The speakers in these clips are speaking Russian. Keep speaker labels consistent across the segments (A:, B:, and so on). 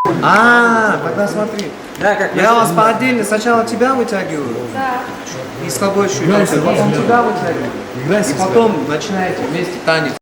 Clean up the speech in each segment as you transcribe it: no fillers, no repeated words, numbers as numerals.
A: Тогда смотри.
B: Да, как
A: Я вас по отдельно сначала тебя вытягиваю.
C: Да.
A: И с тобой еще потом тебя вытягиваю. И потом начинаете вместе танец.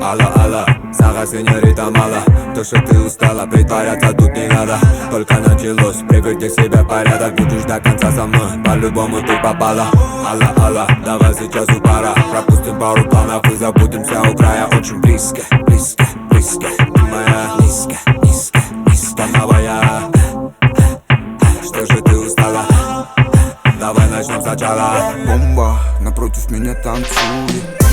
D: Алло, Сага, сеньорита, мало. То, что ты устала, притворяться тут не надо. Только началось, приведи себя в порядок. Будешь до конца со мной, по-любому ты попала. Алло, давай сейчас у пара. Пропустим пару планов и забудемся у края. Очень близко, близко, близко. Ты моя низко, новая. Что же ты устала? Давай начнем сначала.
E: Бомба, напротив меня танцует.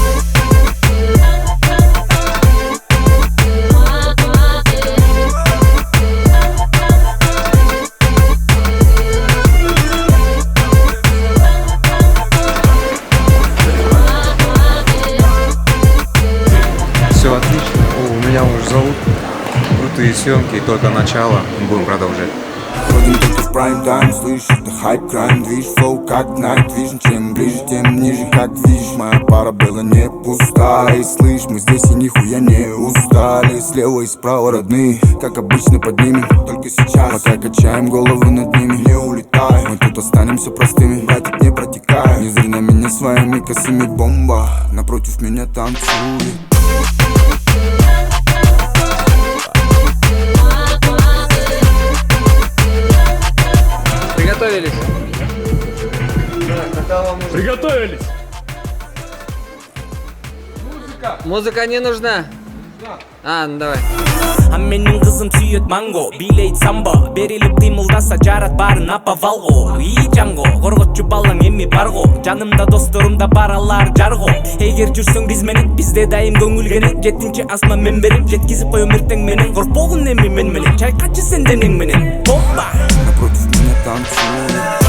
F: Все отлично. У меня уже зовут. Крутые съемки, только начало. Будем продолжать.
E: Ходим только в прайм-тайм, слышишь, это хайп-крайм. Движ, флоу, как Night Vision. Чем ближе, тем ниже, как видишь. Моя пара была не пустая. И слышь, мы здесь и нихуя не устали. Слева и справа родные, как обычно поднимем. Только сейчас, пока качаем головы над ними. Не улетай, мы тут останемся простыми. Братик, не протекай, не зри на меня своими косыми. Бомба, напротив меня танцует.
B: Приготовились?
G: Приготовились!
B: Музыка не нужна. Ну давай.
H: Менің қызым сүйет манго, билейт самбо. Берилип кыймылдаса жарат барын апа валго. И жаңго, корготчу балаң эми барго. Жанымда досторумда баралар жарго. Эгер жүрсөң биз менен, бизде дайым көңүл кенен. Жетинчи асман мен берем, жеткизип коем эртең менен. Коркпогун эми мен менен, чайкачы сен денең менен. Бомба!
E: Напротив меня танцует.